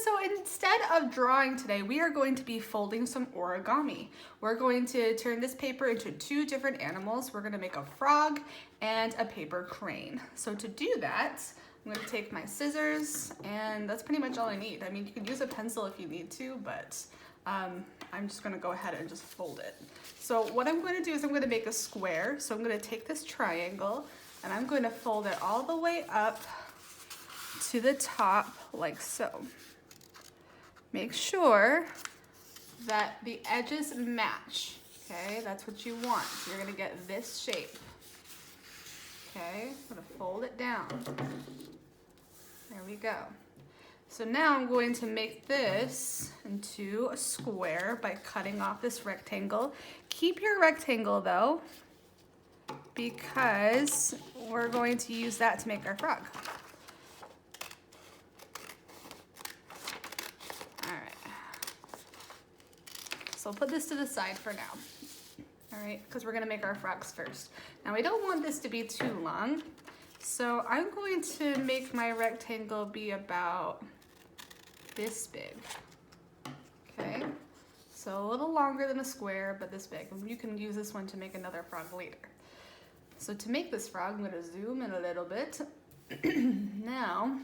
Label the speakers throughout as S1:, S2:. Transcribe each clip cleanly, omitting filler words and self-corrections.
S1: so instead of drawing today, we are going to be folding some origami. We're going to turn this paper into 2 different animals. We're gonna make a frog and a paper crane. So to do that, I'm gonna take my scissors, and that's pretty much all I need. I mean, you can use a pencil if you need to, but I'm just gonna go ahead and just fold it. So what I'm gonna do is I'm gonna make a square. So I'm gonna take this triangle and I'm going to fold it all the way up to the top like so. Make sure that the edges match, okay? That's what you want. So you're gonna get this shape. Okay, I'm gonna fold it down. There we go. So now I'm going to make this into a square by cutting off this rectangle. Keep your rectangle though, because we're going to use that to make our frog. All right. So I'll put this to the side for now. All right, because we're gonna make our frogs first. Now we don't want this to be too long, so I'm going to make my rectangle be about this big. Okay, so a little longer than a square, but this big. You can use this one to make another frog later. So to make this frog, I'm gonna zoom in a little bit. Now,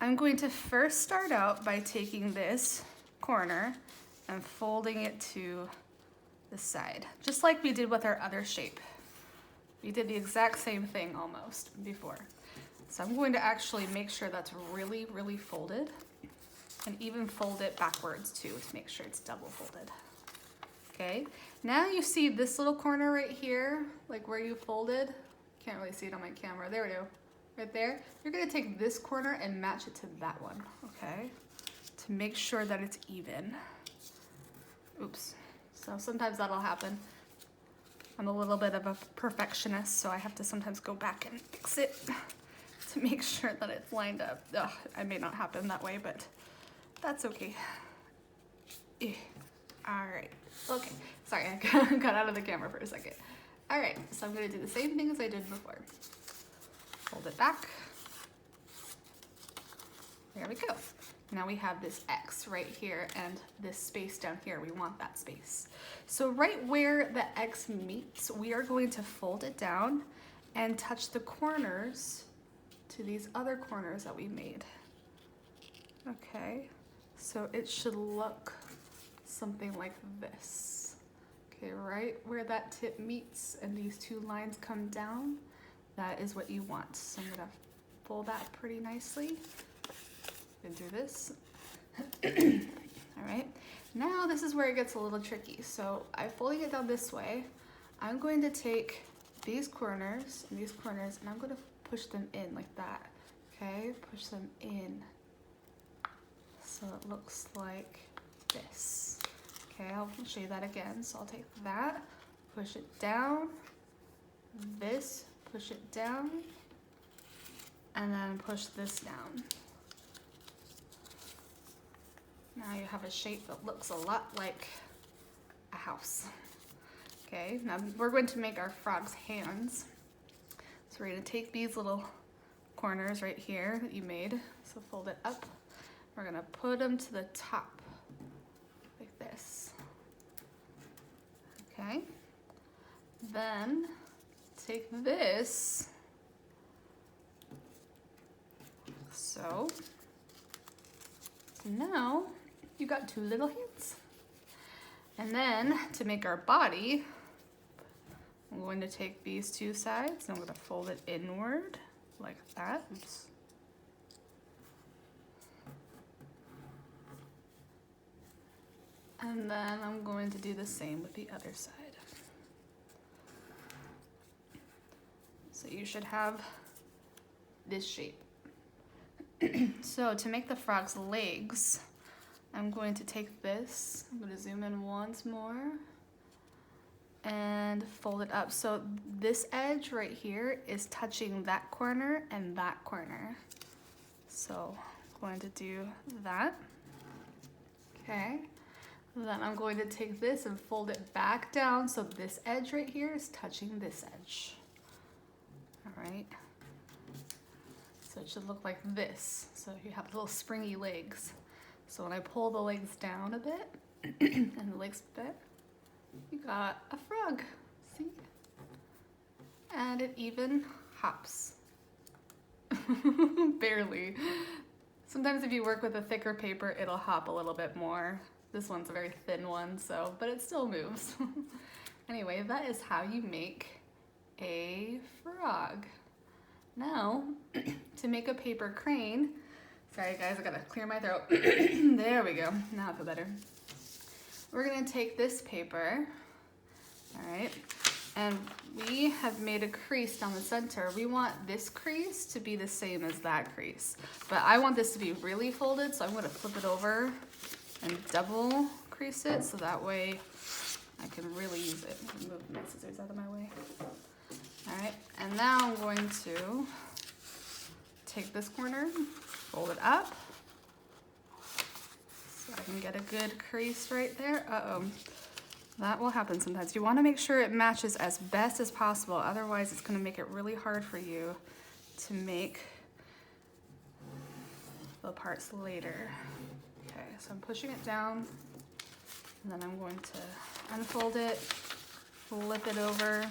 S1: I'm going to first start out by taking this corner and folding it to the side, just like we did with our other shape. We did the exact same thing almost before. So I'm going to actually make sure that's really, really folded, and even fold it backwards too to make sure it's double folded. Okay, now you see this little corner right here, like where you folded. Can't really see it on my camera. There we go, right there. You're gonna take this corner and match it to that one, okay? To make sure that it's even. Oops, so sometimes that'll happen. I'm a little bit of a perfectionist, so I have to sometimes go back and fix it to make sure that it's lined up. Ugh, it may not happen that way, but that's okay. All right, okay. Sorry, I got out of the camera for a second. All right, so I'm gonna do the same thing as I did before. Fold it back. There we go. Now we have this X right here and this space down here. We want that space. So right where the X meets, we are going to fold it down and touch the corners to these other corners that we made. Okay, so it should look something like this. Okay, right where that tip meets and these 2 lines come down, that is what you want. So I'm gonna fold that pretty nicely and do this. All right, now this is where it gets a little tricky. So I'm folding it down this way. I'm going to take these corners and these corners and I'm gonna push them in like that. Okay, push them in so it looks like this. Okay, I'll show you that again. So I'll take that, push it down, this, push it down, and then push this down. Now you have a shape that looks a lot like a house. Okay, now we're going to make our frog's hands. So we're gonna take these little corners right here that you made, so fold it up. We're gonna put them to the top, like this. Okay, then take this, so now you got 2 little hands. And then to make our body, I'm going to take these 2 sides and I'm going to fold it inward like that. Oops. And then I'm going to do the same with the other side. So you should have this shape. So to make the frog's legs, I'm going to take this, I'm going to zoom in once more and fold it up. So this edge right here is touching that corner and that corner. So I'm going to do that. Okay. Then I'm going to take this and fold it back down so this edge right here is touching this edge. All right. So it should look like this. So you have little springy legs. So when I pull the legs down a bit and the legs a bit, you got a frog, see? And it even hops. Barely. Sometimes if you work with a thicker paper, it'll hop a little bit more. This one's a very thin one, so, but it still moves. Anyway, that is how you make a frog. Now, to make a paper crane, sorry guys, I gotta clear my throat. There we go, now I feel better. We're gonna take this paper, all right, and we have made a crease down the center. We want this crease to be the same as that crease, but I want this to be really folded, so I'm gonna flip it over and double crease it, so that way I can really use it. Move my scissors out of my way. All right, and now I'm going to take this corner, fold it up, so I can get a good crease right there. Uh-oh. That will happen sometimes. You want to make sure it matches as best as possible, otherwise it's going to make it really hard for you to make the parts later. Okay, so I'm pushing it down, and then I'm going to unfold it, flip it over,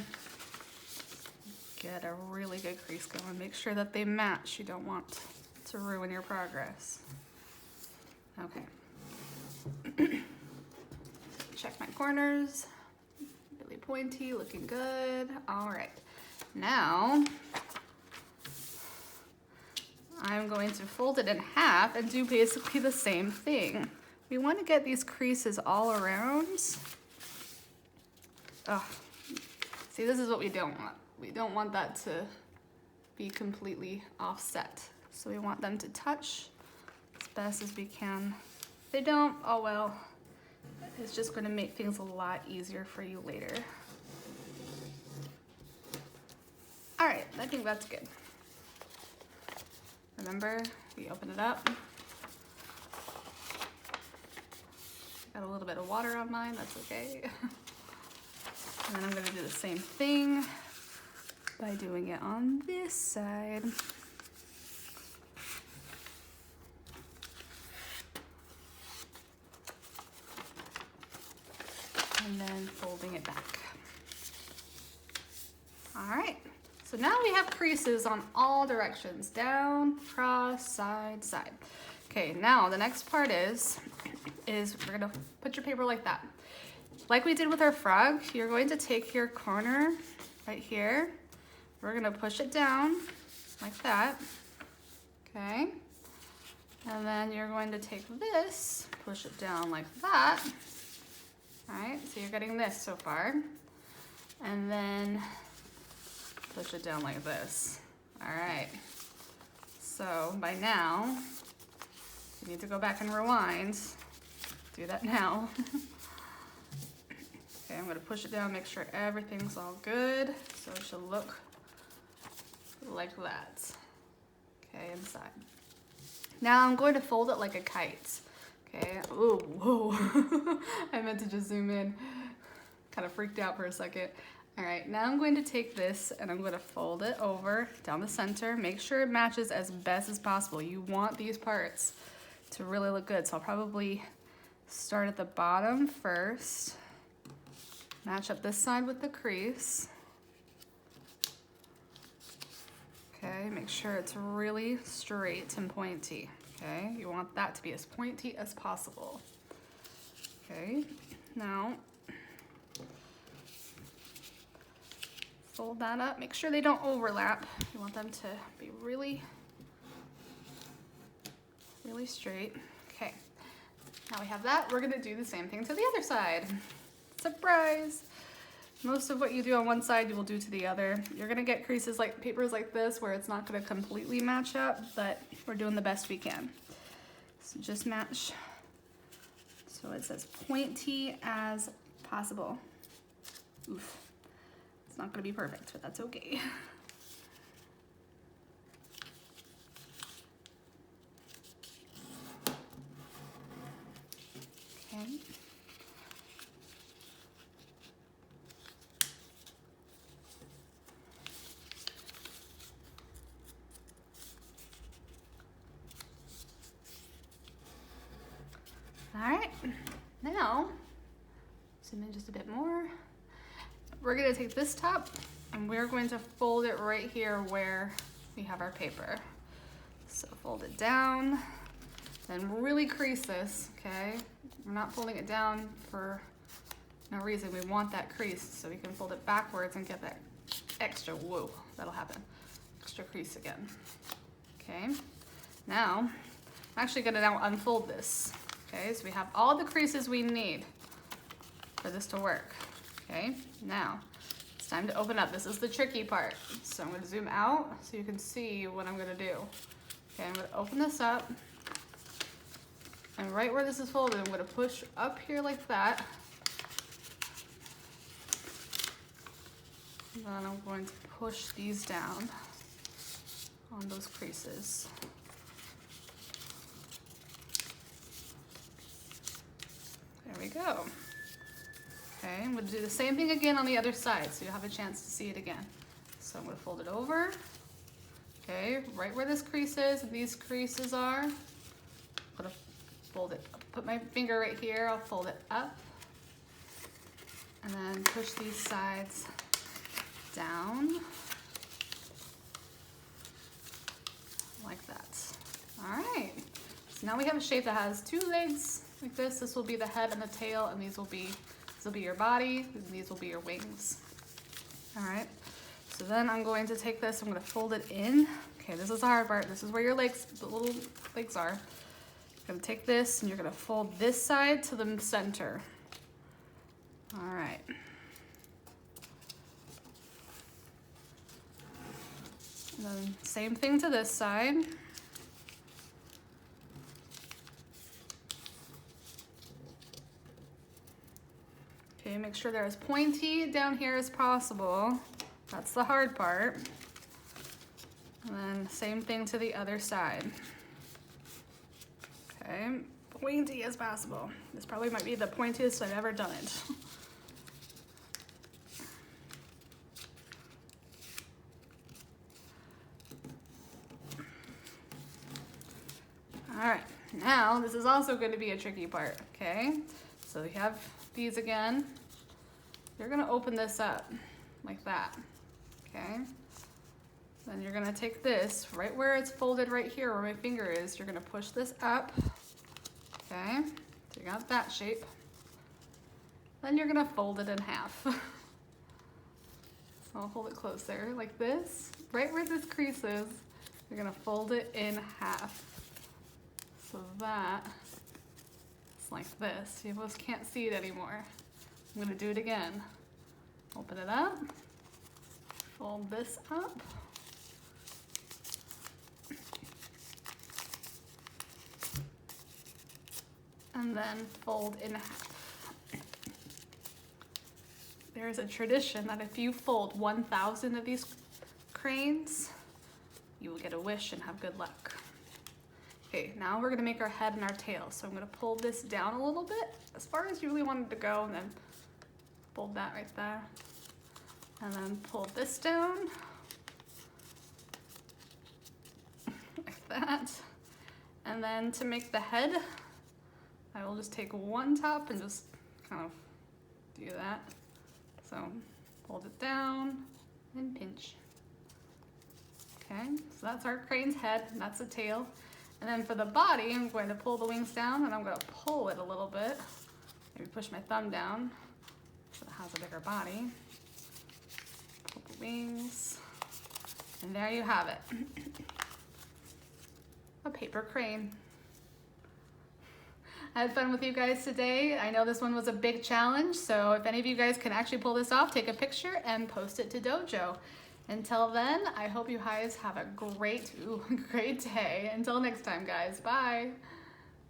S1: get a really good crease going. Make sure that they match. You don't want to ruin your progress. Okay. Check my corners, really pointy, looking good. All right, now I'm going to fold it in half and do basically the same thing. We want to get these creases all around. Oh, see, this is what we don't want. We don't want that to be completely offset. So we want them to touch as best as we can. If they don't, oh well. It's just going to make things a lot easier for you later. All right, I think that's good. Remember, we open it up. Got a little bit of water on mine, that's okay. And then I'm going to do the same thing by doing it on this side. And then folding it back. All right, so now we have creases on all directions, down, cross, side, side. Okay, now the next part is we're gonna put your paper like that. Like we did with our frog, you're going to take your corner right here. We're gonna push it down like that, okay? And then you're going to take this, push it down like that. All right, so you're getting this so far. And then push it down like this. All right, so by now, you need to go back and rewind. Do that now. Okay, I'm gonna push it down, make sure everything's all good. So it should look like that. Okay, inside. Now I'm going to fold it like a kite. Okay, ooh, whoa. I meant to just zoom in. Kind of freaked out for a second. All right, now I'm going to take this and I'm going to fold it over down the center. Make sure it matches as best as possible. You want these parts to really look good. So I'll probably start at the bottom first. Match up this side with the crease. Okay, make sure it's really straight and pointy. Okay, you want that to be as pointy as possible. Okay, now fold that up. Make sure they don't overlap. You want them to be really, really straight. Okay, now we have that. We're gonna do the same thing to the other side. Surprise! Most of what you do on one side, you will do to the other. You're gonna get creases like papers like this where it's not gonna completely match up, but we're doing the best we can. So just match so it's as pointy as possible. Oof. It's not gonna be perfect, but that's okay. Okay. All right, now, zoom in just a bit more. We're gonna take this top and we're going to fold it right here where we have our paper. So fold it down, then really crease this, okay? We're not folding it down for no reason. We want that crease so we can fold it backwards and get that extra, whoa, that'll happen. Extra crease again. Okay, now I'm actually gonna now unfold this. Okay, so we have all the creases we need for this to work. Okay, now it's time to open up. This is the tricky part. So I'm gonna zoom out so you can see what I'm gonna do. Okay, I'm gonna open this up. And right where this is folded, I'm gonna push up here like that. And then I'm going to push these down on those creases. There we go. Okay, I'm gonna do the same thing again on the other side so you have a chance to see it again. So I'm gonna fold it over. Okay, right where this crease is and these creases are, I'm gonna fold it, put my finger right here, I'll fold it up and then push these sides down like that. All right, so now we have a shape that has two legs like this. This will be the head and the tail, and this will be your body, and these will be your wings. All right, so then I'm going to take this, I'm gonna fold it in. Okay, this is the hard part. This is where your legs, the little legs are. You're gonna take this and you're gonna fold this side to the center. All right. And then same thing to this side. Okay, make sure they're as pointy down here as possible. That's the hard part. And then same thing to the other side. Okay, pointy as possible. This probably might be the pointiest I've ever done it. All right, now this is also going to be a tricky part, okay? So we have these again. You're gonna open this up like that, okay? Then you're gonna take this, right where it's folded right here where my finger is, you're gonna push this up, okay? So you got that shape. Then you're gonna fold it in half. So I'll hold it closer like this. Right where this crease is, you're gonna fold it in half. So that it's like this. You almost can't see it anymore. I'm gonna do it again. Open it up, fold this up, and then fold in half. There's a tradition that if you fold 1,000 of these cranes, you will get a wish and have good luck. Okay, now we're gonna make our head and our tail. So I'm gonna pull this down a little bit, as far as you really wanted to go, and then fold that right there. And then pull this down, like that. And then to make the head, I will just take one top and just kind of do that. So hold it down and pinch. Okay, so that's our crane's head, and that's the tail. And then for the body, I'm going to pull the wings down and I'm going to pull it a little bit. Maybe push my thumb down so it has a bigger body. Pull the wings. And there you have it. A paper crane. I had fun with you guys today. I know this one was a big challenge, so if any of you guys can actually pull this off, take a picture and post it to Dojo. Until then, I hope you guys have a great day. Until next time, guys. Bye.